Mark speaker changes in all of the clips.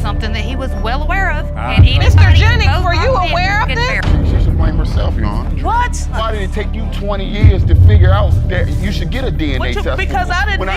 Speaker 1: something that he was well aware of.
Speaker 2: Mr. Jennings, were you aware of this?
Speaker 3: She should blame herself, Your Honor.
Speaker 2: What?
Speaker 3: Why did it take you 20 years to figure out that you should get a DNA test?
Speaker 2: Because I didn't
Speaker 3: When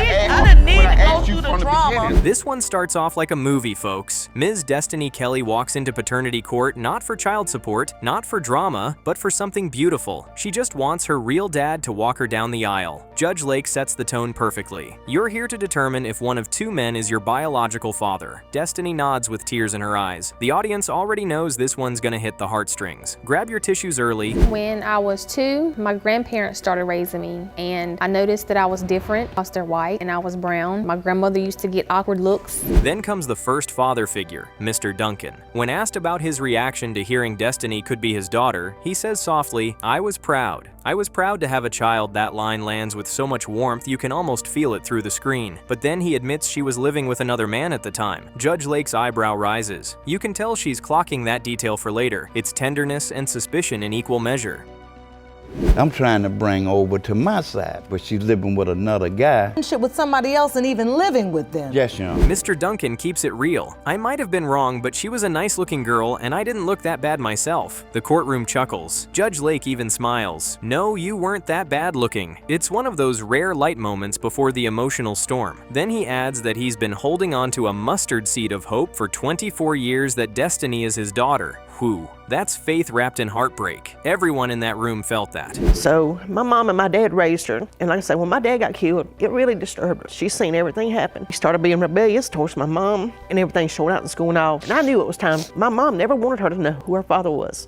Speaker 2: need to
Speaker 3: asked
Speaker 2: go
Speaker 3: you
Speaker 2: through the
Speaker 3: from
Speaker 2: drama.
Speaker 3: beginning.
Speaker 4: This one starts off like a movie, folks. Ms. Destiny Kelly walks into paternity court not for child support, not for drama, but for something beautiful. She just wants her real dad to walk her down the aisle. Judge Lake sets the tone perfectly. You're here to determine if one of two men is your biological father. Destiny nods with tears in her eyes. The audience already knows this one's gonna hit the heartstrings. Grab your tissues early.
Speaker 5: When I was 2, my grandparents started raising me, and I noticed that I was different. They're white and I was brown. My grandmother used to get awkward looks.
Speaker 4: Then comes the first father figure, Mr. Duncan. When asked about his reaction to hearing Destiny could be his daughter, he says softly, "I was proud. I was proud to have a child." That line lands with so much warmth you can almost feel it through the screen. But then he admits she was living with another man at the time. Judge Lake's eyebrow rises. You can tell she's clocking that detail for later. It's tenderness and suspicion in equal measure.
Speaker 6: I'm trying to bring over to my side, but she's living with another guy.
Speaker 2: With somebody else and even living with them.
Speaker 6: Yes, Your Honor.
Speaker 4: Mr. Duncan keeps it real. "I might have been wrong, but she was a nice-looking girl and I didn't look that bad myself." The courtroom chuckles. Judge Lake even smiles. "No, you weren't that bad looking." It's one of those rare light moments before the emotional storm. Then he adds that he's been holding on to a mustard seed of hope for 24 years that Destiny is his daughter. Whew. That's faith wrapped in heartbreak. Everyone in that room felt that.
Speaker 7: So my mom and my dad raised her, and like I said, when my dad got killed, it really disturbed her. She's seen everything happen. She started being rebellious towards my mom, and everything showed out in school and all. And I knew it was time. My mom never wanted her to know who her father was.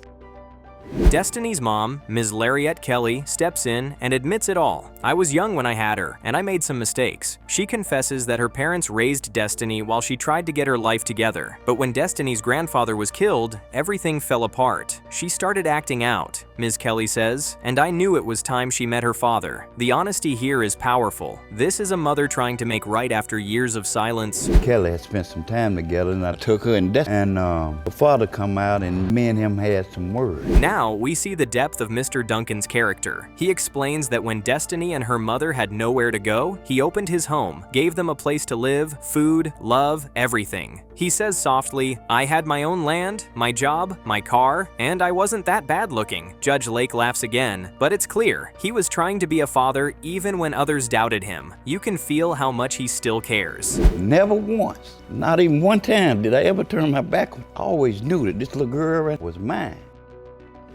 Speaker 4: Destiny's mom, Ms. Lariette Kelly, steps in and admits it all. "I was young when I had her, and I made some mistakes." She confesses that her parents raised Destiny while she tried to get her life together. But when Destiny's grandfather was killed, everything fell apart. She started acting out, Ms. Kelly says, "and I knew it was time she met her father." The honesty here is powerful. This is a mother trying to make right after years of silence.
Speaker 6: Kelly had spent some time together, and I took her and her father come out, and me and him had some words.
Speaker 4: Now we see the depth of Mr. Duncan's character. He explains that when Destiny and her mother had nowhere to go, he opened his home, gave them a place to live, food, love, everything. He says softly, "I had my own land, my job, my car, and I wasn't that bad looking." Judge Lake laughs again, but it's clear, he was trying to be a father even when others doubted him. You can feel how much he still cares.
Speaker 6: Never once, not even one time did I ever turn my back. I always knew that this little girl was mine.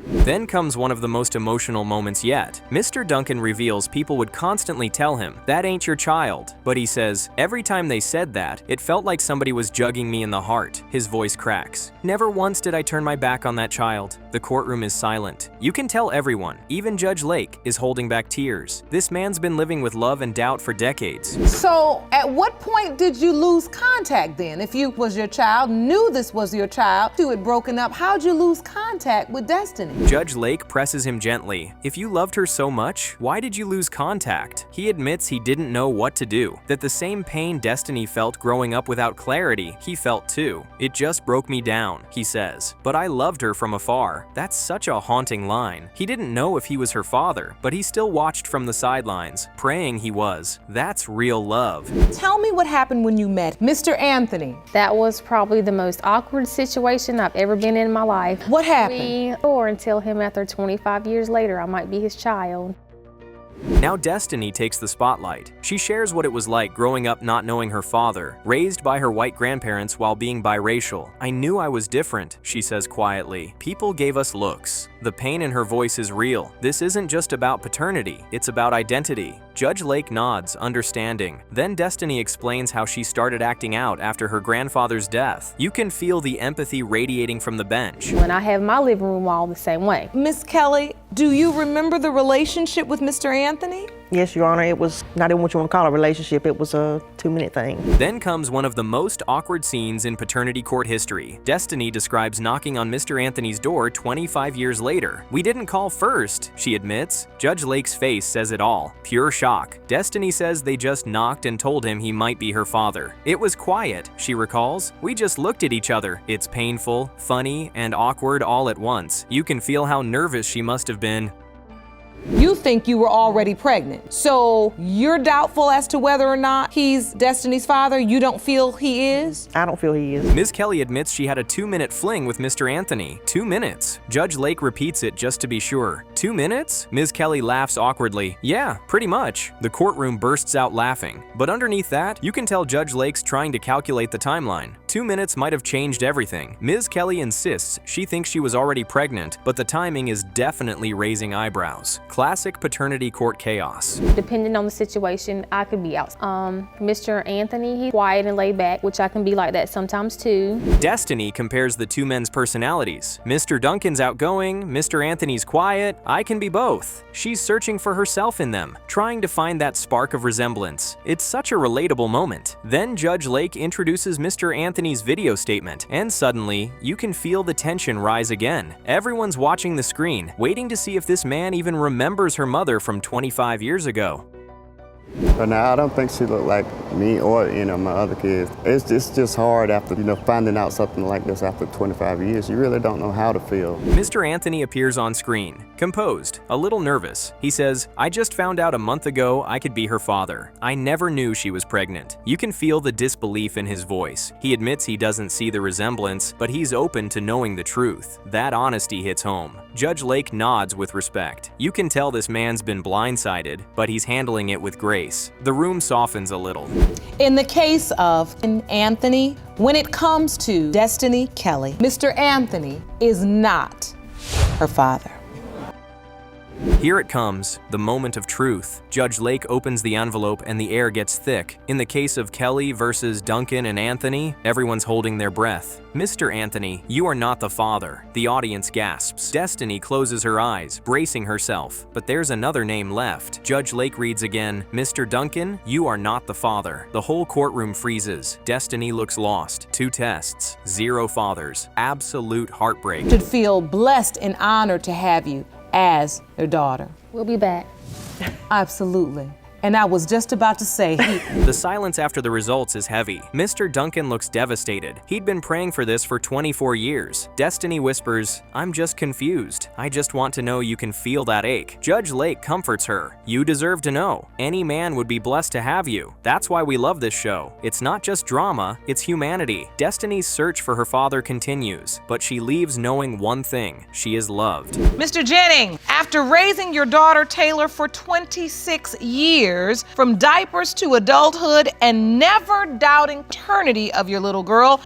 Speaker 4: Then comes one of the most emotional moments yet. Mr. Duncan reveals people would constantly tell him, "That ain't your child." But he says, "Every time they said that, it felt like somebody was jugging me in the heart." His voice cracks. "Never once did I turn my back on that child." The courtroom is silent. You can tell everyone, even Judge Lake, is holding back tears. This man's been living with love and doubt for decades.
Speaker 2: So at what point did you lose contact then? If you was your child, knew this was your child, you had broken up, how'd you lose contact with Destiny?
Speaker 4: Judge Lake presses him gently. "If you loved her so much, why did you lose contact?" He admits he didn't know what to do, that the same pain Destiny felt growing up without clarity, he felt too. "It just broke me down," he says. "But I loved her from afar." That's such a haunting line. He didn't know if he was her father, but he still watched from the sidelines, praying he was. That's real love.
Speaker 2: Tell me what happened when you met Mr. Anthony.
Speaker 5: That was probably the most awkward situation I've ever been in my life.
Speaker 2: What happened?
Speaker 5: Or until him after 25 years later, I might be his child.
Speaker 4: Now Destiny takes the spotlight. She shares what it was like growing up not knowing her father, raised by her white grandparents while being biracial. "I knew I was different," she says quietly. "People gave us looks." The pain in her voice is real. This isn't just about paternity, it's about identity. Judge Lake nods, understanding. Then Destiny explains how she started acting out after her grandfather's death. You can feel the empathy radiating from the bench.
Speaker 5: When I have my living room wall the same way.
Speaker 2: Miss Kelly, do you remember the relationship with Mr. Anthony?
Speaker 7: Yes, Your Honor, it was not even what you want to call a relationship. It was a 2-minute thing.
Speaker 4: Then comes one of the most awkward scenes in paternity court history. Destiny describes knocking on Mr. Anthony's door 25 years later. "We didn't call first," she admits. Judge Lake's face says it all. Pure shock. Destiny says they just knocked and told him he might be her father. "It was quiet," she recalls. "We just looked at each other." It's painful, funny, and awkward all at once. You can feel how nervous she must have been.
Speaker 2: You think you were already pregnant. So you're doubtful as to whether or not he's Destiny's father? You don't feel he is?
Speaker 7: I don't feel he is.
Speaker 4: Ms. Kelly admits she had a 2-minute fling with Mr. Anthony. 2 minutes. Judge Lake repeats it just to be sure. 2 minutes? Ms. Kelly laughs awkwardly. Yeah, pretty much. The courtroom bursts out laughing. But underneath that, you can tell Judge Lake's trying to calculate the timeline. 2 minutes might have changed everything. Ms. Kelly insists she thinks she was already pregnant, but the timing is definitely raising eyebrows. Classic paternity court chaos.
Speaker 5: Depending on the situation, I could be out. Mr. Anthony, he's quiet and laid back, which I can be like that sometimes too.
Speaker 4: Destiny compares the two men's personalities. Mr. Duncan's outgoing, Mr. Anthony's quiet. I can be both. She's searching for herself in them, trying to find that spark of resemblance. It's such a relatable moment. Then Judge Lake introduces Mr. Anthony's video statement, and suddenly, you can feel the tension rise again. Everyone's watching the screen, waiting to see if this man even remembers her mother from 25 years ago.
Speaker 8: But now I don't think she looked like me or my other kids. It's just hard after finding out something like this after 25 years. You really don't know how to feel.
Speaker 4: Mr. Anthony appears on screen, composed, a little nervous. He says, "I just found out a month ago I could be her father. I never knew she was pregnant." You can feel the disbelief in his voice. He admits he doesn't see the resemblance, but he's open to knowing the truth. That honesty hits home. Judge Lake nods with respect. You can tell this man's been blindsided, but he's handling it with grace. The room softens a little.
Speaker 2: In the case of Anthony, when it comes to Destiny Kelly, Mr. Anthony is not her father.
Speaker 4: Here it comes, the moment of truth. Judge Lake opens the envelope and the air gets thick. In the case of Kelly versus Duncan and Anthony, everyone's holding their breath. "Mr. Anthony, you are not the father." The audience gasps. Destiny closes her eyes, bracing herself. But there's another name left. Judge Lake reads again, "Mr. Duncan, you are not the father." The whole courtroom freezes. Destiny looks lost. 2 tests, 0 fathers. Absolute heartbreak.
Speaker 2: Should feel blessed and honored to have you as their daughter.
Speaker 5: We'll be back.
Speaker 2: Absolutely. And I was just about to say,
Speaker 4: The silence after the results is heavy. Mr. Duncan looks devastated. He'd been praying for this for 24 years. Destiny whispers, "I'm just confused. I just want to know you can feel that ache." Judge Lake comforts her. "You deserve to know. Any man would be blessed to have you. That's why we love this show. It's not just drama, it's humanity." Destiny's search for her father continues, but she leaves knowing one thing: she is loved.
Speaker 2: Mr. Jennings, after raising your daughter Taylor for 26 years, from diapers to adulthood, and never doubting paternity of your little girl,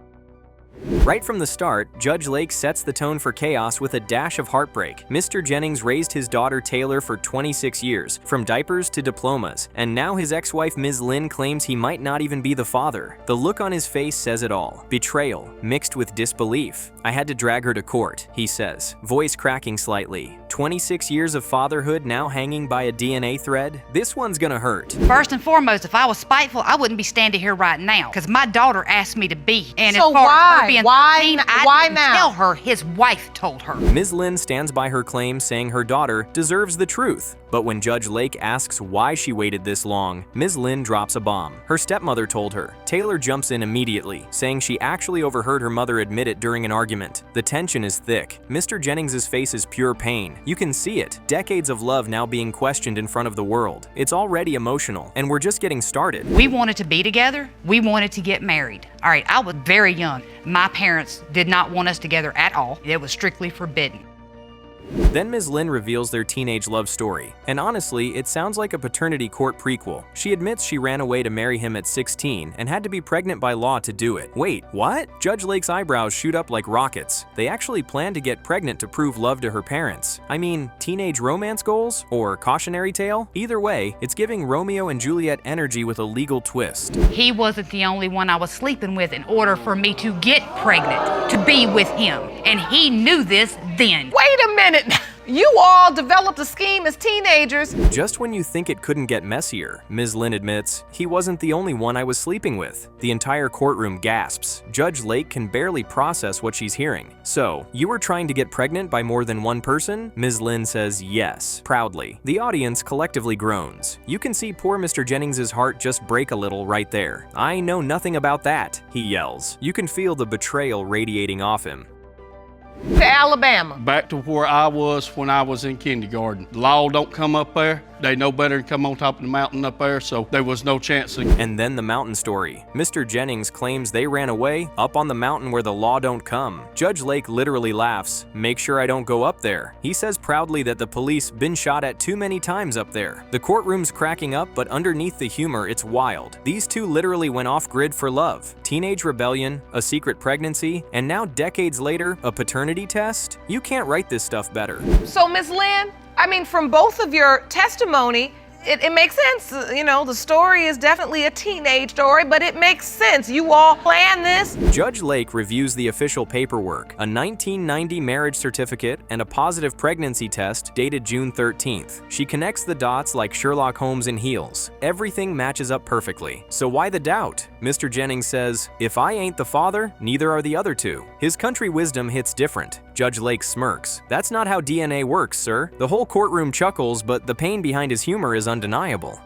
Speaker 4: Right from the start, Judge Lake sets the tone for chaos with a dash of heartbreak. Mr. Jennings raised his daughter Taylor for 26 years, from diapers to diplomas, and now his ex-wife Ms. Lynn claims he might not even be the father. The look on his face says it all. Betrayal, mixed with disbelief. "I had to drag her to court," he says, voice cracking slightly. 26 years of fatherhood now hanging by a DNA thread? This one's gonna hurt.
Speaker 1: First and foremost, if I was spiteful, I wouldn't be standing here right now, because my daughter asked me to be. And
Speaker 2: So
Speaker 1: as far
Speaker 2: why?
Speaker 1: as her being
Speaker 2: Why?
Speaker 1: 13, I
Speaker 2: Why
Speaker 1: didn't
Speaker 2: now?
Speaker 1: tell her. His wife told her.
Speaker 4: Ms. Lynn stands by her claim, saying her daughter deserves the truth. But when Judge Lake asks why she waited this long, Ms. Lynn drops a bomb. Her stepmother told her. Taylor jumps in immediately, saying she actually overheard her mother admit it during an argument. The tension is thick. Mr. Jennings' face is pure pain. You can see it. Decades of love now being questioned in front of the world. It's already emotional, and we're just getting started.
Speaker 1: We wanted to be together. We wanted to get married. All right, I was very young. My parents did not want us together at all. It was strictly forbidden.
Speaker 4: Then Ms. Lynn reveals their teenage love story. And honestly, it sounds like a paternity court prequel. She admits she ran away to marry him at 16 and had to be pregnant by law to do it. Wait, what? Judge Lake's eyebrows shoot up like rockets. They actually planned to get pregnant to prove love to her parents. I mean, teenage romance goals? Or cautionary tale? Either way, it's giving Romeo and Juliet energy with a legal twist.
Speaker 1: He wasn't the only one I was sleeping with in order for me to get pregnant, to be with him. And he knew this then.
Speaker 2: wait a minute. You all developed a scheme as teenagers.
Speaker 4: Just when you think it couldn't get messier, Ms. Lynn admits, "He wasn't the only one I was sleeping with." The entire courtroom gasps. Judge Lake can barely process what she's hearing. "So, you were trying to get pregnant by more than one person?" Ms. Lynn says yes, proudly. The audience collectively groans. You can see poor Mr. Jennings' heart just break a little right there. "I know nothing about that," he yells. You can feel the betrayal radiating off him.
Speaker 2: To Alabama.
Speaker 9: Back to where I was when I was in kindergarten. The law don't come up there. They know better than come on top of the mountain up there, so there was no chance.
Speaker 4: And then the mountain story. Mr. Jennings claims they ran away up on the mountain where the law don't come. Judge Lake literally laughs, "Make sure I don't go up there." He says proudly that the police been shot at too many times up there. The courtroom's cracking up, but underneath the humor, it's wild. These two literally went off-grid for love. Teenage rebellion, a secret pregnancy, and now decades later, a paternity test? You can't write this stuff better.
Speaker 2: So, Ms. Lynn, I mean, from both of your testimony, it makes sense. You know, the story is definitely a teenage story, but it makes sense. You all planned this.
Speaker 4: Judge Lake reviews the official paperwork, a 1990 marriage certificate and a positive pregnancy test dated June 13th. She connects the dots like Sherlock Holmes in heels. Everything matches up perfectly. So why the doubt? Mr. Jennings says, "If I ain't the father, neither are the other two." His country wisdom hits different. Judge Lake smirks. "That's not how DNA works, sir." The whole courtroom chuckles, but the pain behind his humor is undeniable.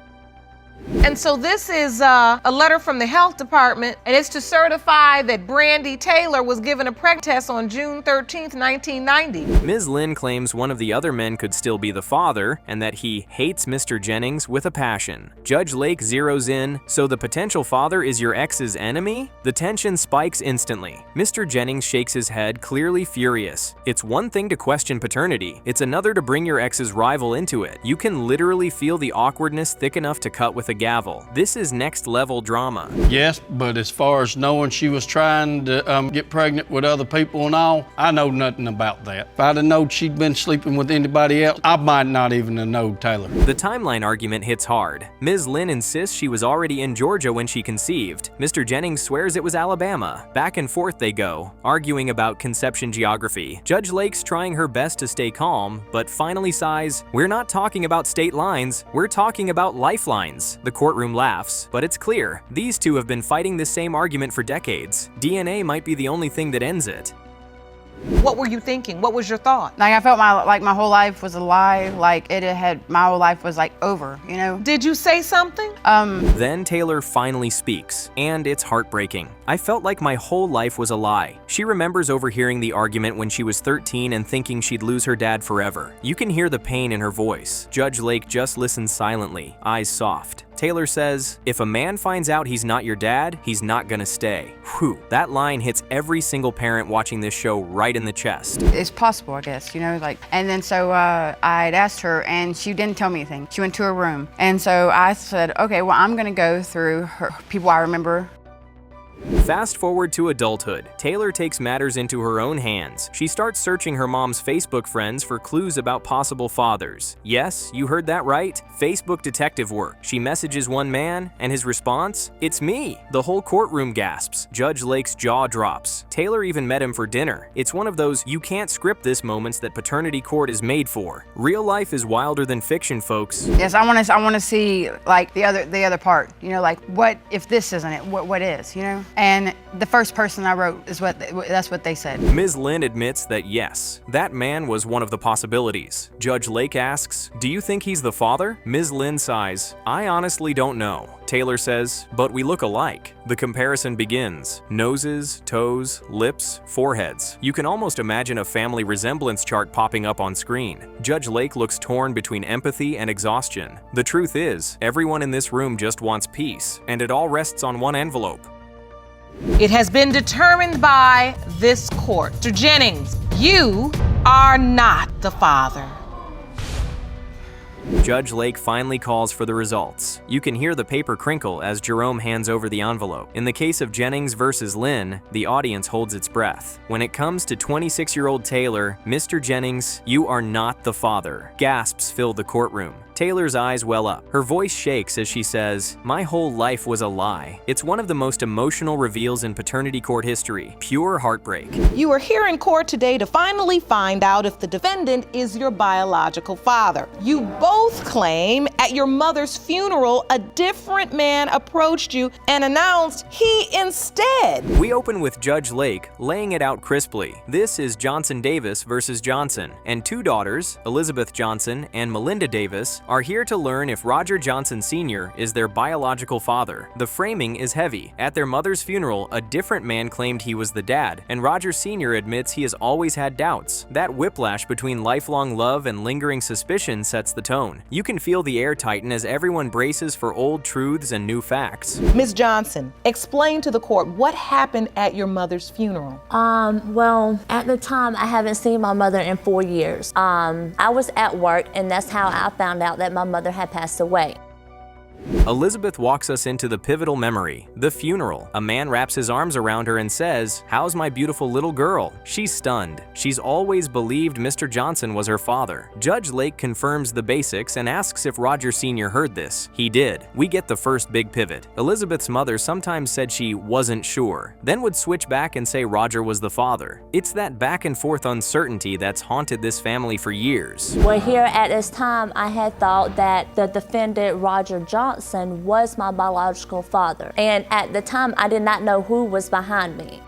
Speaker 2: And so this is a letter from the health department, and it's to certify that Brandy Taylor was given a pregnancy test on June 13th, 1990.
Speaker 4: Ms. Lynn claims one of the other men could still be the father, and that he hates Mr. Jennings with a passion. Judge Lake zeroes in, "So the potential father is your ex's enemy?" The tension spikes instantly. Mr. Jennings shakes his head, clearly furious. It's one thing to question paternity, it's another to bring your ex's rival into it. You can literally feel the awkwardness thick enough to cut with a gavel. This is next level drama.
Speaker 9: Yes, but as far as knowing she was trying to get pregnant with other people and all, I know nothing about that. If I'd have known she'd been sleeping with anybody else, I might not even have known Taylor.
Speaker 4: The timeline argument hits hard. Ms. Lynn insists she was already in Georgia when she conceived. Mr. Jennings swears it was Alabama. Back and forth they go, arguing about conception geography. Judge Lake's trying her best to stay calm, but finally sighs, "We're not talking about state lines, we're talking about lifelines." The courtroom laughs, but it's clear, these two have been fighting this same argument for decades. DNA might be the only thing that ends it.
Speaker 2: What were you thinking? What was your thought?
Speaker 1: Like I felt my whole life was a lie. Like my whole life was like over, you know?
Speaker 2: Did you say something?
Speaker 4: Then Taylor finally speaks, and it's heartbreaking. "I felt like my whole life was a lie." She remembers overhearing the argument when she was 13 and thinking she'd lose her dad forever. You can hear the pain in her voice. Judge Lake just listens silently, eyes soft. Taylor says, "If a man finds out he's not your dad, he's not gonna stay." Whew, that line hits every single parent watching this show right in the chest.
Speaker 1: It's possible, I guess, you know, like, and then so I'd asked her and she didn't tell me anything. She went to her room. And so I said, okay, well, I'm gonna go through her people I remember.
Speaker 4: Fast forward to adulthood. Taylor takes matters into her own hands. She starts searching her mom's Facebook friends for clues about possible fathers. Yes, you heard that right. Facebook detective work. She messages one man, and his response? "It's me." The whole courtroom gasps. Judge Lake's jaw drops. Taylor even met him for dinner. It's one of those you can't script this moments that Paternity Court is made for. Real life is wilder than fiction, folks.
Speaker 1: Yes, I want to see like the other part. You know, like what if this isn't it? What is? You know. And the first person I wrote is that's what they said.
Speaker 4: Ms. Lynn admits that yes, that man was one of the possibilities. Judge Lake asks, "Do you think he's the father?" Ms. Lynn sighs, "I honestly don't know." Taylor says, "But we look alike." The comparison begins. Noses, toes, lips, foreheads. You can almost imagine a family resemblance chart popping up on screen. Judge Lake looks torn between empathy and exhaustion. The truth is, everyone in this room just wants peace, and it all rests on one envelope.
Speaker 2: It has been determined by this court. Mr. Jennings, you are not the father.
Speaker 4: Judge Lake finally calls for the results. You can hear the paper crinkle as Jerome hands over the envelope. In the case of Jennings versus Lynn, the audience holds its breath. When it comes to 26-year-old Taylor, "Mr. Jennings, you are not the father." Gasps fill the courtroom. Taylor's eyes well up. Her voice shakes as she says, "My whole life was a lie." It's one of the most emotional reveals in paternity court history. Pure heartbreak.
Speaker 2: You are here in court today to finally find out if the defendant is your biological father. You both claim at your mother's funeral a different man approached you and announced he instead.
Speaker 4: We open with Judge Lake laying it out crisply. This is Johnson Davis versus Johnson, and two daughters, Elizabeth Johnson and Melinda Davis, are here to learn if Roger Johnson Sr. is their biological father. The framing is heavy. At their mother's funeral, a different man claimed he was the dad, and Roger Sr. admits he has always had doubts. That whiplash between lifelong love and lingering suspicion sets the tone. You can feel the air tighten as everyone braces for old truths and new facts.
Speaker 2: Ms. Johnson, explain to the court what happened at your mother's funeral.
Speaker 10: Well, at the time, I haven't seen my mother in 4 years. I was at work, and that's how I found out that my mother had passed away.
Speaker 4: Elizabeth walks us into the pivotal memory, the funeral. A man wraps his arms around her and says, "How's my beautiful little girl?" She's stunned. She's always believed Mr. Johnson was her father. Judge Lake confirms the basics and asks if Roger Sr. heard this. He did. We get the first big pivot. Elizabeth's mother sometimes said she wasn't sure, then would switch back and say Roger was the father. It's that back and forth uncertainty that's haunted this family for years.
Speaker 10: Well, here at this time, I had thought that the defendant, Roger Johnson, was my biological father. And at the time, I did not know who was behind me.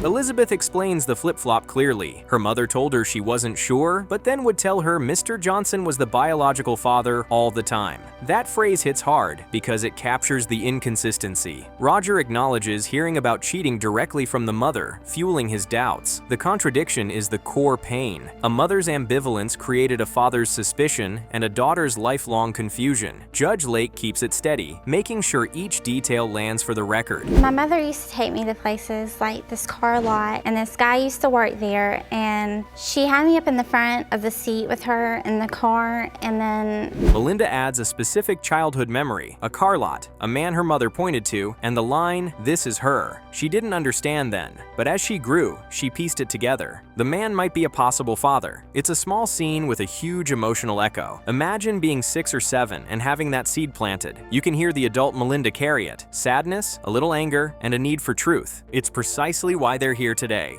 Speaker 4: Elizabeth explains the flip-flop clearly. Her mother told her she wasn't sure, but then would tell her Mr. Johnson was the biological father all the time. That phrase hits hard because it captures the inconsistency. Roger acknowledges hearing about cheating directly from the mother, fueling his doubts. The contradiction is the core pain. A mother's ambivalence created a father's suspicion and a daughter's lifelong confusion. Judge Lake keeps it steady, making sure each detail lands for the record.
Speaker 11: My mother used to take me to places like this car lot, and this guy used to work there, and she had me up in the front of the seat with her in the car, and then
Speaker 4: Melinda adds a specific childhood memory, a car lot, a man her mother pointed to, and the line, "This is her." She didn't understand then, but as she grew, she pieced it together. The man might be a possible father. It's a small scene with a huge emotional echo. Imagine being 6 or 7 and having that seed planted. You can hear the adult Melinda carry it. Sadness, a little anger, and a need for truth. It's precisely why they're here today.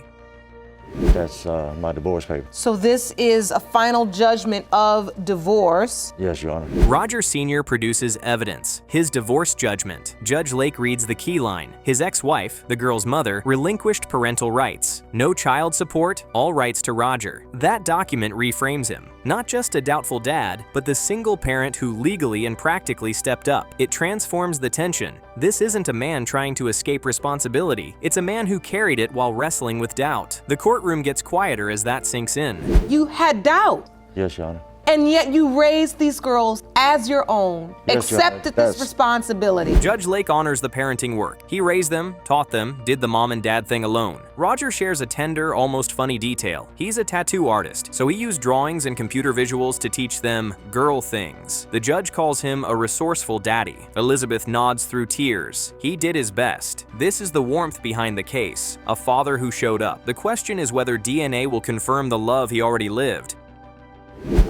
Speaker 12: That's my divorce paper.
Speaker 2: So this is a final judgment of divorce.
Speaker 12: Yes, Your Honor.
Speaker 4: Roger Sr. produces evidence, his divorce judgment. Judge Lake reads the key line. His ex-wife, the girl's mother, relinquished parental rights. No child support, all rights to Roger. That document reframes him. Not just a doubtful dad, but the single parent who legally and practically stepped up. It transforms the tension. This isn't a man trying to escape responsibility. It's a man who carried it while wrestling with doubt. The courtroom gets quieter as that sinks in.
Speaker 2: You had doubt.
Speaker 12: Yes, Your Honor.
Speaker 2: And yet you raised these girls as your own,
Speaker 12: Yes, Your Honor.
Speaker 2: accepted this responsibility.
Speaker 4: Judge Lake honors the parenting work. He raised them, taught them, did the mom and dad thing alone. Roger shares a tender, almost funny detail. He's a tattoo artist, so he used drawings and computer visuals to teach them girl things. The judge calls him a resourceful daddy. Elizabeth nods through tears. He did his best. This is the warmth behind the case. A father who showed up. The question is whether DNA will confirm the love he already lived.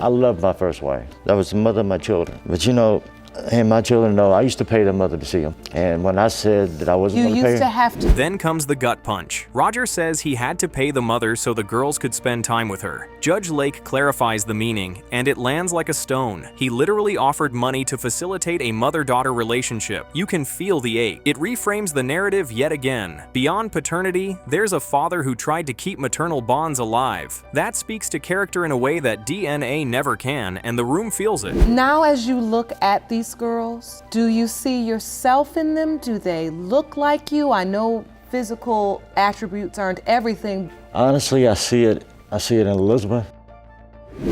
Speaker 12: I love my first wife. That was the mother of my children. But you know, and my children know, I used to pay their mother to see them. And when I said that I wasn't going to pay her,
Speaker 2: You used to have to.
Speaker 4: Then comes the gut punch. Roger says he had to pay the mother so the girls could spend time with her. Judge Lake clarifies the meaning, and it lands like a stone. He literally offered money to facilitate a mother-daughter relationship. You can feel the ache. It reframes the narrative yet again. Beyond paternity, there's a father who tried to keep maternal bonds alive. That speaks to character in a way that DNA never can, and the room feels it.
Speaker 2: Now as you look at these girls, do you see yourself in them? Do they look like you? I know physical attributes aren't everything.
Speaker 12: honestly, I see it in Elizabeth.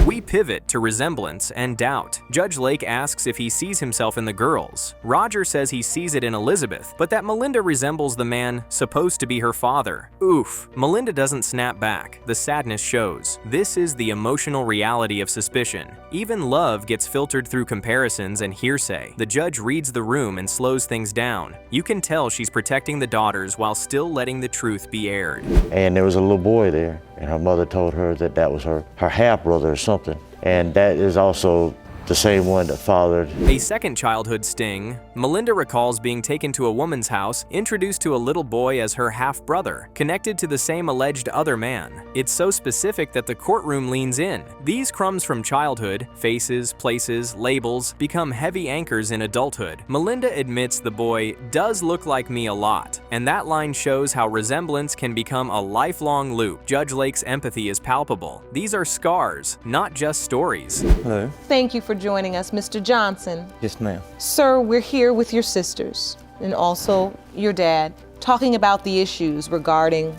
Speaker 4: We pivot to resemblance and doubt. Judge Lake asks if he sees himself in the girls. Roger says he sees it in Elizabeth, but that Melinda resembles the man supposed to be her father. Oof. Melinda doesn't snap back. The sadness shows. This is the emotional reality of suspicion. Even love gets filtered through comparisons and hearsay. The judge reads the room and slows things down. You can tell she's protecting the daughters while still letting the truth be aired.
Speaker 12: And there was a little boy there, and her mother told her that that was her half-brother or something. And that is also the same one that fathered.
Speaker 4: A second childhood sting. Melinda recalls being taken to a woman's house, introduced to a little boy as her half-brother, connected to the same alleged other man. It's so specific that the courtroom leans in. These crumbs from childhood, faces, places, labels, become heavy anchors in adulthood. Melinda admits the boy does look like me a lot, and that line shows how resemblance can become a lifelong loop. Judge Lake's empathy is palpable. These are scars, not just stories.
Speaker 12: Hello.
Speaker 2: Thank you for joining us. Mr. Johnson.
Speaker 12: Yes, ma'am.
Speaker 2: Sir, we're here with your sisters and also your dad, talking about the issues regarding.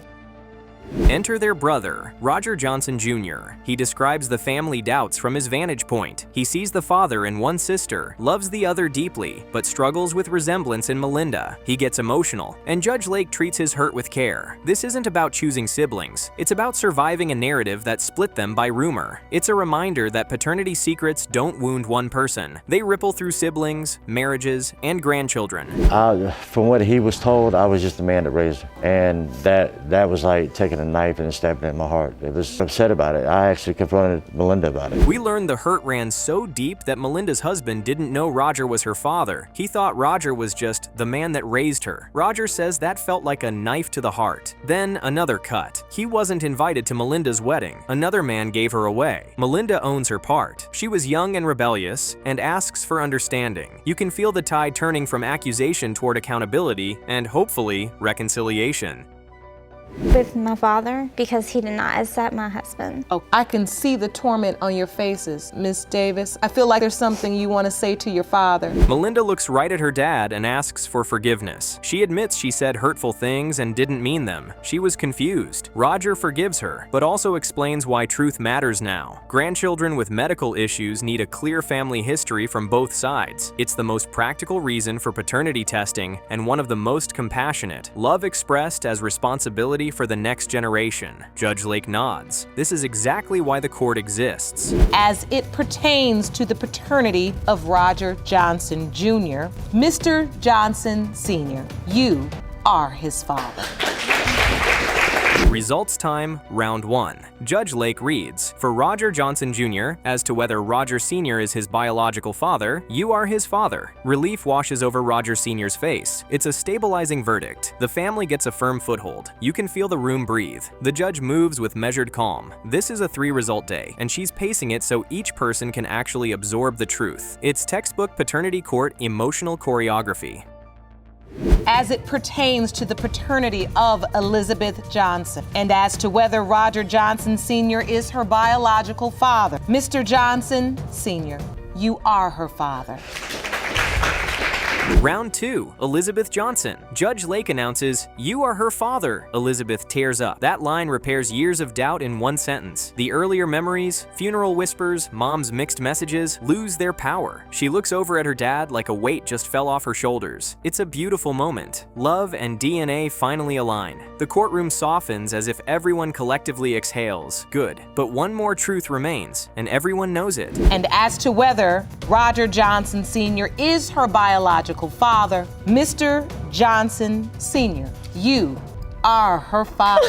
Speaker 4: Enter their brother, Roger Johnson Jr. He describes the family doubts from his vantage point. He sees the father in one sister, loves the other deeply, but struggles with resemblance in Melinda. He gets emotional, and Judge Lake treats his hurt with care. This isn't about choosing siblings. It's about surviving a narrative that split them by rumor. It's a reminder that paternity secrets don't wound one person. They ripple through siblings, marriages, and grandchildren.
Speaker 12: From what he was told, I was just the man that raised her. And that was like taking a knife and stabbing at my heart. I was upset about it. I actually confronted Melinda about it.
Speaker 4: We learned the hurt ran so deep that Melinda's husband didn't know Roger was her father. He thought Roger was just the man that raised her. Roger says that felt like a knife to the heart. Then another cut. He wasn't invited to Melinda's wedding. Another man gave her away. Melinda owns her part. She was young and rebellious and asks for understanding. You can feel the tide turning from accusation toward accountability and hopefully reconciliation.
Speaker 11: With my father, because he did not accept my husband.
Speaker 2: Oh, I can see the torment on your faces, Miss Davis. I feel like there's something you want to say to your father.
Speaker 4: Melinda looks right at her dad and asks for forgiveness. She admits she said hurtful things and didn't mean them. She was confused. Roger forgives her, but also explains why truth matters now. Grandchildren with medical issues need a clear family history from both sides. It's the most practical reason for paternity testing and one of the most compassionate. Love expressed as responsibility for the next generation. Judge Lake nods. This is exactly why the court exists.
Speaker 2: As it pertains to the paternity of Roger Johnson Jr., Mr. Johnson Sr., you are his father.
Speaker 4: Results time, round 1. Judge Lake reads, for Roger Johnson Jr., as to whether Roger Sr. is his biological father, you are his father. Relief washes over Roger Sr.'s face. It's a stabilizing verdict. The family gets a firm foothold. You can feel the room breathe. The judge moves with measured calm. This is a 3-result day, and she's pacing it so each person can actually absorb the truth. It's textbook Paternity Court emotional choreography.
Speaker 2: As it pertains to the paternity of Elizabeth Johnson, and as to whether Roger Johnson Sr. is her biological father, Mr. Johnson Sr., you are her father.
Speaker 4: Round 2, Elizabeth Johnson. Judge Lake announces, you are her father. Elizabeth tears up. That line repairs years of doubt in one sentence. The earlier memories, funeral whispers, mom's mixed messages lose their power. She looks over at her dad like a weight just fell off her shoulders. It's a beautiful moment. Love and DNA finally align. The courtroom softens as if everyone collectively exhales. Good. But one more truth remains, and everyone knows it.
Speaker 2: And as to whether Roger Johnson Sr. is her biological father, Mr. Johnson Sr., you are her father.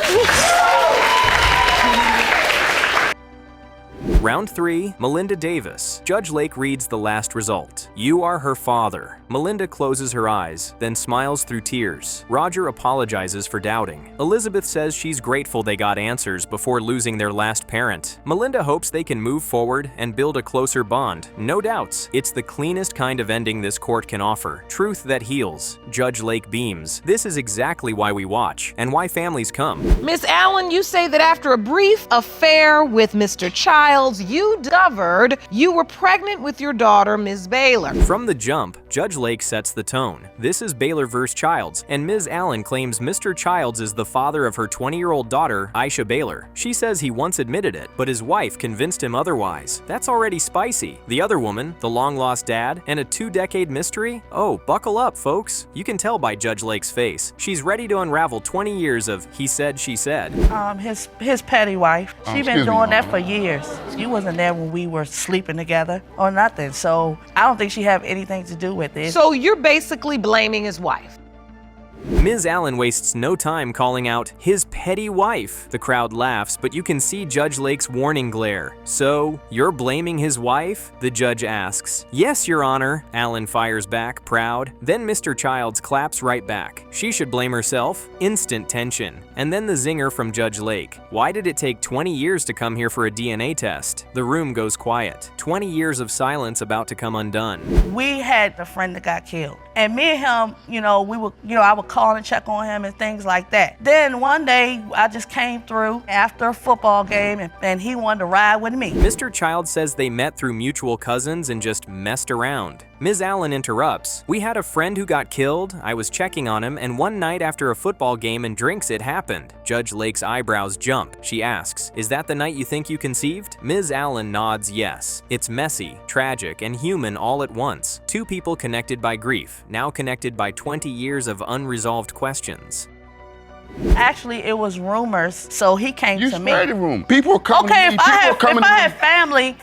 Speaker 4: Round 3, Melinda Davis. Judge Lake reads the last result. You are her father. Melinda closes her eyes, then smiles through tears. Roger apologizes for doubting. Elizabeth says she's grateful they got answers before losing their last parent. Melinda hopes they can move forward and build a closer bond. No doubts, it's the cleanest kind of ending this court can offer. Truth that heals. Judge Lake beams. This is exactly why we watch, and why families come.
Speaker 2: Miss Allen, you say that after a brief affair with Mr. Childs, you discovered you were pregnant with your daughter, Ms. Baylor.
Speaker 4: From the jump, Judge Lake sets the tone. This is Baylor vs. Childs, and Ms. Allen claims Mr. Childs is the father of her 20-year-old daughter, Aisha Baylor. She says he once admitted it, but his wife convinced him otherwise. That's already spicy. The other woman, the long-lost dad, and a 2-decade mystery? Oh, buckle up, folks. You can tell by Judge Lake's face. She's ready to unravel 20 years of he said, she said.
Speaker 13: His petty wife. She been doing that for years. She wasn't there when we were sleeping together or nothing. So I don't think she have anything to do with it.
Speaker 2: So you're basically blaming his wife.
Speaker 4: Ms. Allen wastes no time calling out his petty wife. The crowd laughs, but you can see Judge Lake's warning glare. So, you're blaming his wife? The judge asks. Yes, Your Honor, Allen fires back, proud. Then Mr. Childs claps right back. She should blame herself. Instant tension. And then the zinger from Judge Lake. Why did it take 20 years to come here for a DNA test? The room goes quiet. 20 years of silence about to come undone.
Speaker 13: We had a friend that got killed. And me and him, I would call and check on him and things like that. Then one day day I just came through after a football game and he wanted to ride with me.
Speaker 4: Mr. Child says they met through mutual cousins and just messed around. Ms. Allen interrupts. We had a friend who got killed, I was checking on him, and one night after a football game and drinks it happened. Judge Lake's eyebrows jump. She asks, is that the night you think you conceived? Ms. Allen nods yes. It's messy, tragic, and human all at once. Two people connected by grief, now connected by 20 years of unresolved questions.
Speaker 13: Actually, it was rumors, so he came to me.
Speaker 3: You spread the rumor. People are coming
Speaker 13: okay,
Speaker 3: to me.
Speaker 13: if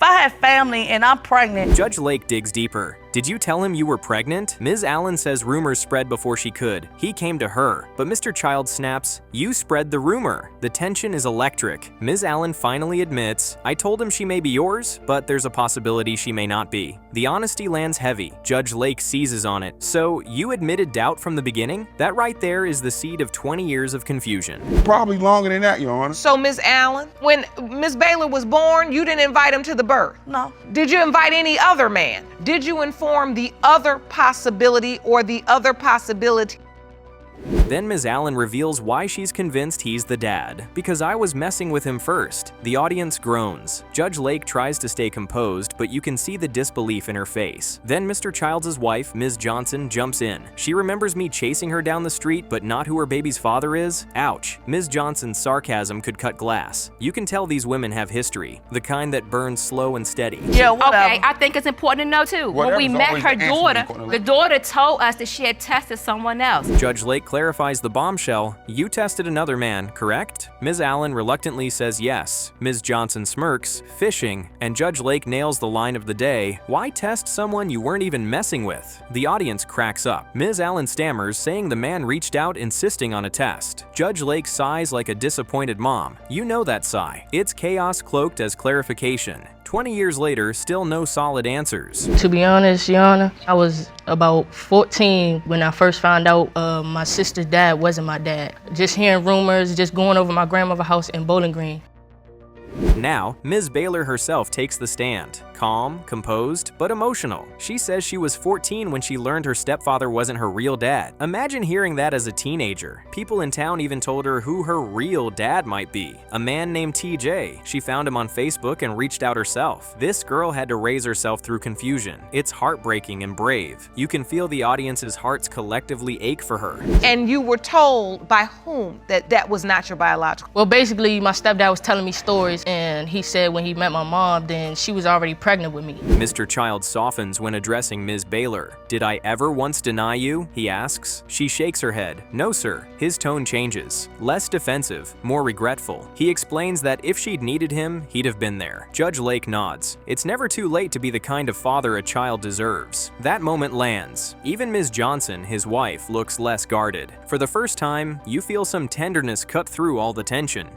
Speaker 13: I had family and I'm pregnant.
Speaker 4: Judge Lake digs deeper. Did you tell him you were pregnant? Ms. Allen says rumors spread before she could. He came to her, but Mr. Child snaps, you spread the rumor. The tension is electric. Ms. Allen finally admits, I told him she may be yours, but there's a possibility she may not be. The honesty lands heavy. Judge Lake seizes on it. So, you admitted doubt from the beginning? That right there is the seed of 20 years of confusion.
Speaker 3: Probably longer than that, Your Honor.
Speaker 2: So, Ms. Allen, when Ms. Baylor was born, you didn't invite him to the birth?
Speaker 13: No.
Speaker 2: Did you invite any other man? Did you inform the other possibility or the other possibility?
Speaker 4: Then Ms. Allen reveals why she's convinced he's the dad. Because I was messing with him first. The audience groans. Judge Lake tries to stay composed, but you can see the disbelief in her face. Then Mr. Child's wife, Ms. Johnson, jumps in. She remembers me chasing her down the street, but not who her baby's father is? Ouch. Ms. Johnson's sarcasm could cut glass. You can tell these women have history, the kind that burns slow and steady.
Speaker 13: Yeah, whatever.
Speaker 14: Okay, I think it's important to know too. When we met her daughter, the daughter told us that she had tested someone else.
Speaker 4: Judge Lake clarifies the bombshell. You tested another man, correct? Ms. Allen reluctantly says yes. Ms. Johnson smirks, fishing, and Judge Lake nails the line of the day. Why test someone you weren't even messing with? The audience cracks up. Ms. Allen stammers, saying the man reached out insisting on a test. Judge Lake sighs like a disappointed mom. You know that sigh. It's chaos cloaked as clarification. 20 years later, still no solid answers.
Speaker 15: To be honest, Your Honor, I was about 14 when I first found out my sister's dad wasn't my dad. Just hearing rumors, just going over my grandmother's house in Bowling Green.
Speaker 4: Now, Ms. Baylor herself takes the stand. Calm, composed, but emotional. She says she was 14 when she learned her stepfather wasn't her real dad. Imagine hearing that as a teenager. People in town even told her who her real dad might be. A man named TJ. She found him on Facebook and reached out herself. This girl had to raise herself through confusion. It's heartbreaking and brave. You can feel the audience's hearts collectively ache for her.
Speaker 2: And you were told by whom that that was not your biological?
Speaker 15: Well, basically, my stepdad was telling me stories, and he said when he met my mom, then she was already pregnant with me.
Speaker 4: Mr. Child softens when addressing Ms. Baylor. Did I ever once deny you? He asks. She shakes her head. No, sir. His tone changes. Less defensive, more regretful. He explains that if she'd needed him, he'd have been there. Judge Lake nods. It's never too late to be the kind of father a child deserves. That moment lands. Even Ms. Johnson, his wife, looks less guarded. For the first time, you feel some tenderness cut through all the tension.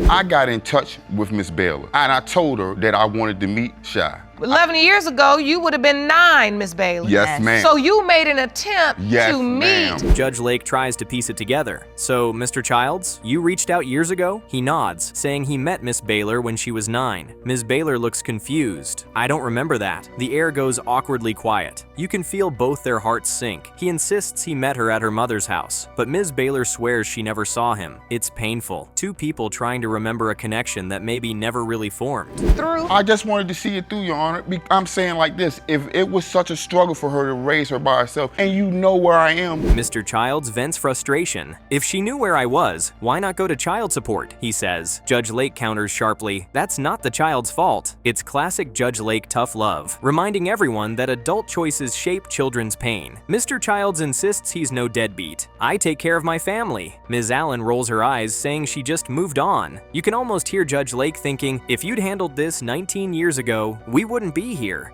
Speaker 3: I got in touch with Miss Baylor, and I told her that I wanted to meet Shy.
Speaker 2: 11 years ago, you would have been 9, Miss Baylor.
Speaker 3: Yes, ma'am.
Speaker 2: So you made an attempt to meet.
Speaker 4: Judge Lake tries to piece it together. So, Mr. Childs, you reached out years ago? He nods, saying he met Miss Baylor when she was 9. Ms. Baylor looks confused. I don't remember that. The air goes awkwardly quiet. You can feel both their hearts sink. He insists he met her at her mother's house, but Ms. Baylor swears she never saw him. It's painful. Two people trying to remember a connection that maybe never really formed.
Speaker 3: I just wanted to see it through, Your Honor. I'm saying like this, if it was such a struggle for her to raise her by herself, and you know where I am.
Speaker 4: Mr. Childs vents frustration. If she knew where I was, why not go to child support, he says. Judge Lake counters sharply, that's not the child's fault. It's classic Judge Lake tough love, reminding everyone that adult choices shape children's pain. Mr. Childs insists he's no deadbeat. I take care of my family. Ms. Allen rolls her eyes, saying she just moved on. You can almost hear Judge Lake thinking, if you'd handled this 19 years ago, we wouldn't be here.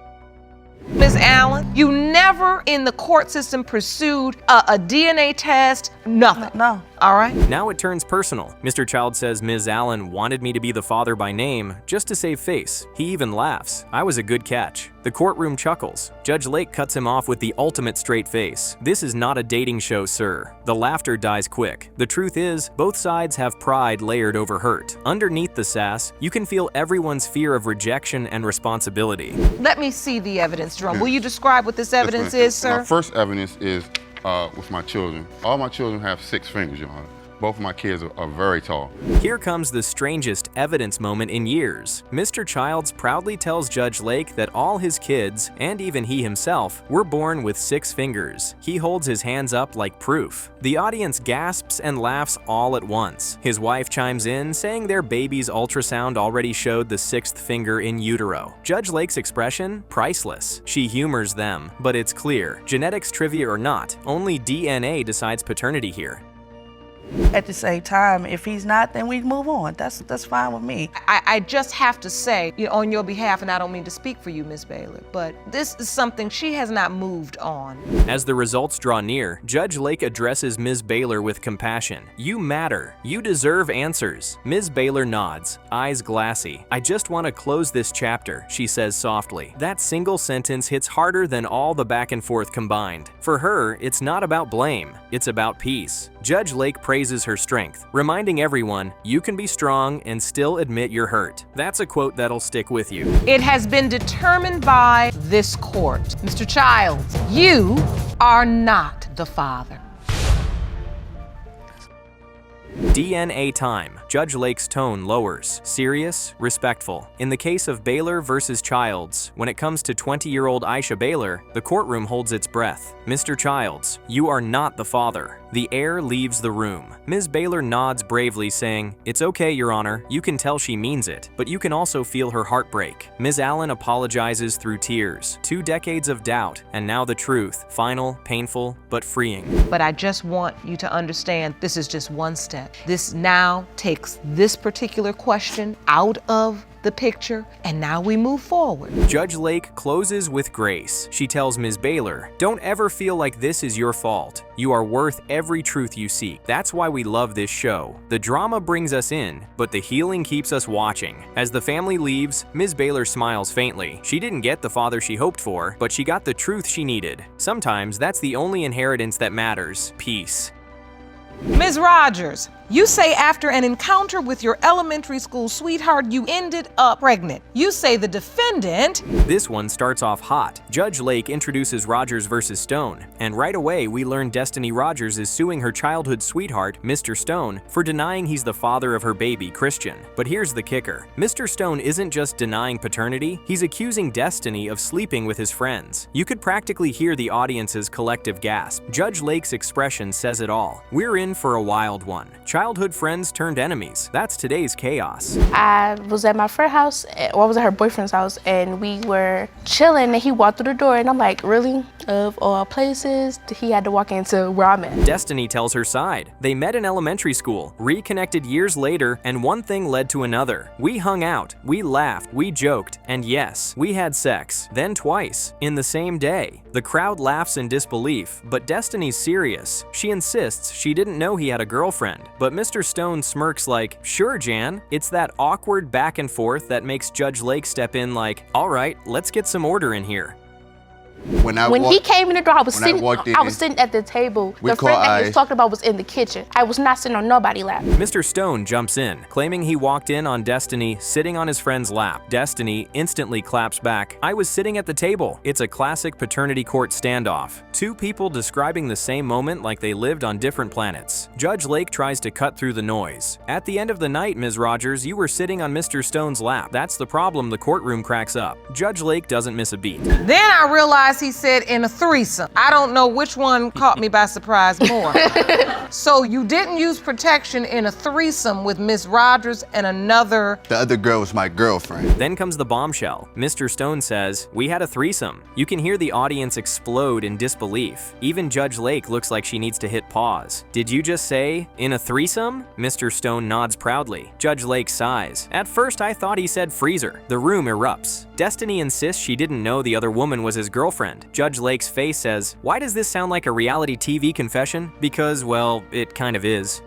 Speaker 2: Ms. Allen, you never in the court system pursued a DNA test, nothing.
Speaker 13: No.
Speaker 2: All right.
Speaker 4: Now it turns personal. Mr. Child says Ms. Allen wanted me to be the father by name just to save face. He even laughs. I was a good catch. The courtroom chuckles. Judge Lake cuts him off with the ultimate straight face. This is not a dating show, sir. The laughter dies quick. The truth is, both sides have pride layered over hurt. Underneath the sass, you can feel everyone's fear of rejection and responsibility.
Speaker 2: Let me see the evidence, Drum. Will you describe what this evidence is, sir?
Speaker 3: My first evidence is with my children. All my children have 6 fingers, Your Honor. Both of my kids are very tall.
Speaker 4: Here comes the strangest evidence moment in years. Mr. Childs proudly tells Judge Lake that all his kids, and even he himself, were born with 6 fingers. He holds his hands up like proof. The audience gasps and laughs all at once. His wife chimes in, saying their baby's ultrasound already showed the 6th finger in utero. Judge Lake's expression? Priceless. She humors them, but it's clear, genetics trivia or not, only DNA decides paternity here.
Speaker 13: At the same time, if he's not, then we move on. That's fine with me.
Speaker 2: I just have to say, on your behalf, and I don't mean to speak for you, Ms. Baylor, but this is something she has not moved on.
Speaker 4: As the results draw near, Judge Lake addresses Ms. Baylor with compassion. You matter. You deserve answers. Ms. Baylor nods, eyes glassy. I just want to close this chapter, she says softly. That single sentence hits harder than all the back and forth combined. For her, it's not about blame. It's about peace. Judge Lake praises her strength, reminding everyone, you can be strong and still admit you're hurt. That's a quote that'll stick with you.
Speaker 2: It has been determined by this court. Mr. Childs, you are not the father.
Speaker 4: DNA time. Judge Lake's tone lowers. Serious, respectful. In the case of Baylor versus Childs, when it comes to 20-year-old Aisha Baylor, the courtroom holds its breath. Mr. Childs, you are not the father. The air leaves the room. Ms. Baylor nods bravely, saying, it's okay, Your Honor. You can tell she means it, but you can also feel her heart break. Ms. Allen apologizes through tears. 2 decades of doubt, and now the truth. Final, painful, but freeing.
Speaker 2: But I just want you to understand this is just one step. This now takes this particular question out of the picture, and now we move forward.
Speaker 4: Judge Lake closes with grace. She tells Ms. Baylor, don't ever feel like this is your fault. You are worth every truth you seek. That's why we love this show. The drama brings us in, but the healing keeps us watching. As the family leaves, Ms. Baylor smiles faintly. She didn't get the father she hoped for, but she got the truth she needed. Sometimes that's the only inheritance that matters. Peace.
Speaker 2: Ms. Rogers, you say after an encounter with your elementary school sweetheart, you ended up pregnant. You say the defendant...
Speaker 4: This one starts off hot. Judge Lake introduces Rogers versus Stone, and right away we learn Destiny Rogers is suing her childhood sweetheart, Mr. Stone, for denying he's the father of her baby, Christian. But here's the kicker. Mr. Stone isn't just denying paternity, he's accusing Destiny of sleeping with his friends. You could practically hear the audience's collective gasp. Judge Lake's expression says it all. We're in for a wild one. Childhood friends turned enemies. That's today's chaos.
Speaker 16: I was at my friend's house, or I was at her boyfriend's house, and we were chilling, and he walked through the door, and I'm like, really? Of all places, he had to walk into where I'm at.
Speaker 4: Destiny tells her side. They met in elementary school, reconnected years later, and one thing led to another. We hung out, we laughed, we joked, and yes, we had sex. Then twice, in the same day. The crowd laughs in disbelief, but Destiny's serious. She insists she didn't know he had a girlfriend, but Mr. Stone smirks like, sure, Jan. It's that awkward back and forth that makes Judge Lake step in like, all right, let's get some order in here.
Speaker 16: When he came in the door, I was sitting at the table. The friend that he was talking about was in the kitchen. I was not sitting on nobody's lap.
Speaker 4: Mr. Stone jumps in, claiming he walked in on Destiny sitting on his friend's lap. Destiny instantly claps back, I was sitting at the table. It's a classic paternity court standoff. 2 people describing the same moment like they lived on different planets. Judge Lake tries to cut through the noise. At the end of the night, Ms. Rogers, you were sitting on Mr. Stone's lap. That's the problem. The courtroom cracks up. Judge Lake doesn't miss a beat.
Speaker 2: Then I realized he said in a threesome. I don't know which one caught me by surprise more. So you didn't use protection in a threesome with Miss Rogers and another...
Speaker 17: The other girl was my girlfriend.
Speaker 4: Then comes the bombshell. Mr. Stone says, we had a threesome. You can hear the audience explode in disbelief. Even Judge Lake looks like she needs to hit pause. Did you just say, in a threesome? Mr. Stone nods proudly. Judge Lake sighs. At first I thought he said freezer. The room erupts. Destiny insists she didn't know the other woman was his girlfriend. Judge Lake's face says, why does this sound like a reality TV confession? Because, well, it kind of is.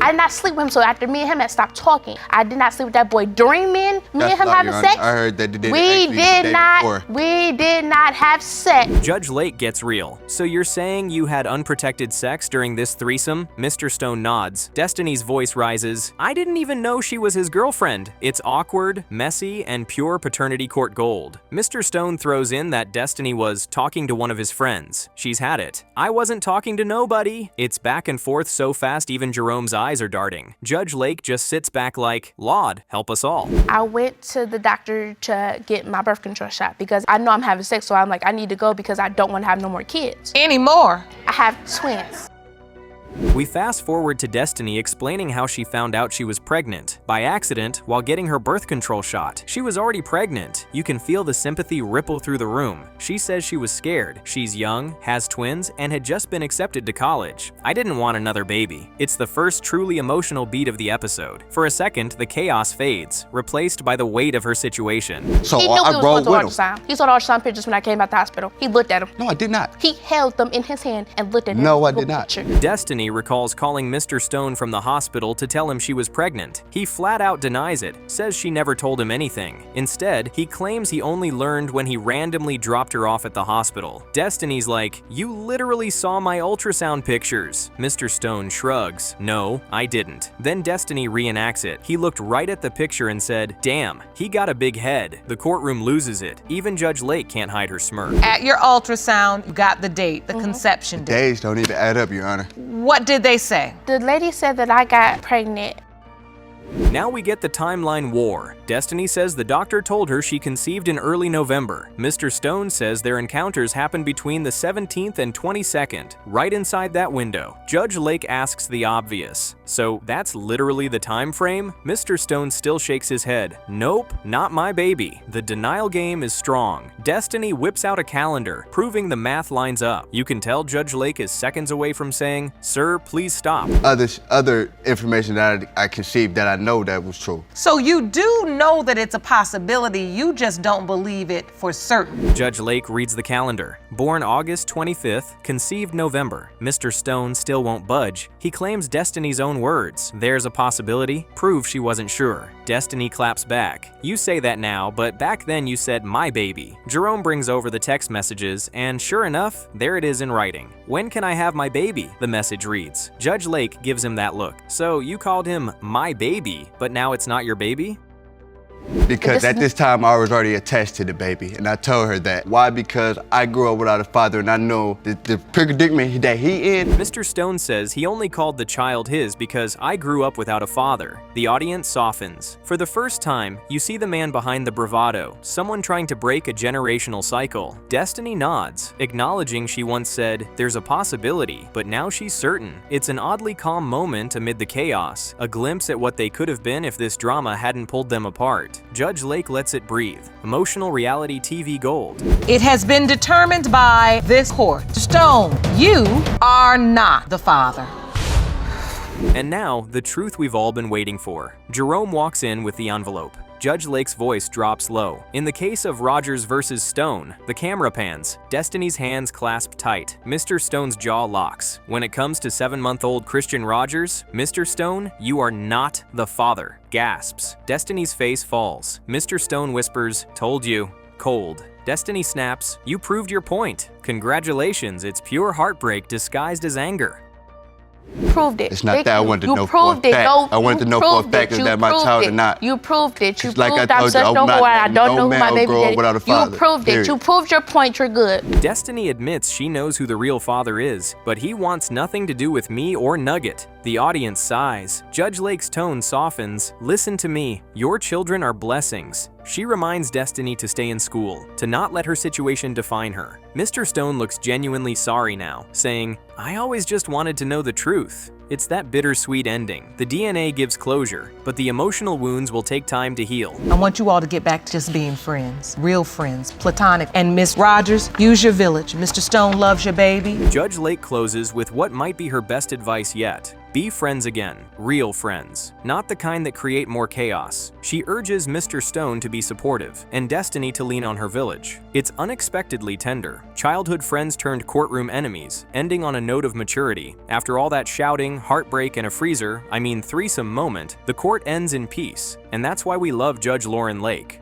Speaker 16: I did not sleep with him, so after me and him had stopped talking, I did not sleep with that boy during me and him having sex.
Speaker 17: I heard that they did
Speaker 16: We did not have sex.
Speaker 4: Judge Lake gets real. So you're saying you had unprotected sex during this threesome? Mr. Stone nods. Destiny's voice rises. I didn't even know she was his girlfriend. It's awkward, messy, and pure paternity court gold. Mr. Stone throws in that Destiny was talking to one of his friends. She's had it. I wasn't talking to nobody. It's back and forth so fast even Jerome's eyes are darting. Judge Lake just sits back like, Lord, help us all.
Speaker 16: I went to the doctor to get my birth control shot because I know I'm having sex, so I'm like, I need to go because I don't want to have no more kids.
Speaker 2: Anymore?
Speaker 16: I have twins.
Speaker 4: We fast forward to Destiny explaining how she found out she was pregnant by accident while getting her birth control shot. She was already pregnant. You can feel the sympathy ripple through the room. She says she was scared. She's young, has twins, and had just been accepted to college. I didn't want another baby. It's the first truly emotional beat of the episode. For a second, the chaos fades, replaced by the weight of her situation.
Speaker 17: So
Speaker 16: he knew
Speaker 17: I
Speaker 16: we was
Speaker 17: rolled
Speaker 16: going
Speaker 17: with
Speaker 16: to
Speaker 17: him.
Speaker 16: ultrasound. He saw the ultrasound pictures when I came out the hospital. He looked at them.
Speaker 17: No, I did not.
Speaker 16: He held them in his hand and looked at them.
Speaker 17: No, I did not.
Speaker 4: Destiny recalls calling Mr. Stone from the hospital to tell him she was pregnant. He flat out denies it, says she never told him anything. Instead, he claims he only learned when he randomly dropped her off at the hospital. Destiny's like, you literally saw my ultrasound pictures. Mr. Stone shrugs, no, I didn't. Then Destiny reenacts it. He looked right at the picture and said, damn, he got a big head. The courtroom loses it. Even Judge Lake can't hide her smirk.
Speaker 2: At your ultrasound, you got the date, the conception date.
Speaker 17: Days don't even add up, Your Honor.
Speaker 2: What did they say?
Speaker 16: The lady said that I got pregnant.
Speaker 4: Now we get the timeline war. Destiny says the doctor told her she conceived in early November. Mr. Stone says their encounters happened between the 17th and 22nd, right inside that window. Judge Lake asks the obvious. So that's literally the time frame? Mr. Stone still shakes his head. Nope, not my baby. The denial game is strong. Destiny whips out a calendar, proving the math lines up. You can tell Judge Lake is seconds away from saying, sir, please stop.
Speaker 17: Other information that I conceived that I know that was true.
Speaker 2: So you do know that it's a possibility, you just don't believe it for certain.
Speaker 4: Judge Lake reads the calendar. Born August 25th, conceived November. Mr. Stone still won't budge. He claims Destiny's own words. There's a possibility. Prove she wasn't sure. Destiny claps back. You say that now, but back then you said my baby. Jerome brings over the text messages, and sure enough, there it is in writing. When can I have my baby? The message reads. Judge Lake gives him that look. So you called him my baby, but now it's not your baby?
Speaker 17: Because at this time I was already attached to the baby, and I told her that. Why? Because I grew up without a father, and I know the predicament that he in.
Speaker 4: Mr. Stone says he only called the child his because I grew up without a father. The audience softens. For the first time, you see the man behind the bravado, someone trying to break a generational cycle. Destiny nods, acknowledging she once said, there's a possibility, but now she's certain. It's an oddly calm moment amid the chaos, a glimpse at what they could have been if this drama hadn't pulled them apart. Judge Lake lets it breathe. Emotional reality TV gold.
Speaker 2: It has been determined by this court. Stone, you are not the father.
Speaker 4: And now, the truth we've all been waiting for. Jerome walks in with the envelope. Judge Lake's voice drops low. In the case of Rogers versus Stone, the camera pans. Destiny's hands clasp tight. Mr. Stone's jaw locks. When it comes to 7-month-old Christian Rogers, Mr. Stone, you are not the father. Gasps. Destiny's face falls. Mr. Stone whispers, told you. Cold. Destiny snaps, you proved your point. Congratulations, it's pure heartbreak disguised as anger.
Speaker 16: Proved it.
Speaker 17: It's not that I wanted to know
Speaker 16: for a fact.
Speaker 17: I wanted to know for a fact is that my child or not.
Speaker 16: You proved it. You
Speaker 17: like
Speaker 16: proved
Speaker 17: I
Speaker 16: I'm
Speaker 17: told
Speaker 16: such
Speaker 17: you,
Speaker 16: no boy. I don't know who my baby daddy. You proved it. You proved your point. You're good.
Speaker 4: Destiny admits she knows who the real father is, but he wants nothing to do with me or Nugget. The audience sighs. Judge Lake's tone softens. Listen to me. Your children are blessings. She reminds Destiny to stay in school, to not let her situation define her. Mr. Stone looks genuinely sorry now, saying, I always just wanted to know the truth. It's that bittersweet ending. The DNA gives closure, but the emotional wounds will take time to heal.
Speaker 2: I want you all to get back to just being friends, real friends, platonic. And Miss Rogers, use your village. Mr. Stone loves your baby.
Speaker 4: Judge Lake closes with what might be her best advice yet. Be friends again, real friends, not the kind that create more chaos. She urges Mr. Stone to be supportive and Destiny to lean on her village. It's unexpectedly tender. Childhood friends turned courtroom enemies, ending on a note of maturity. After all that shouting, heartbreak, and a freezer, I mean threesome moment, the court ends in peace. And that's why we love Judge Lauren Lake.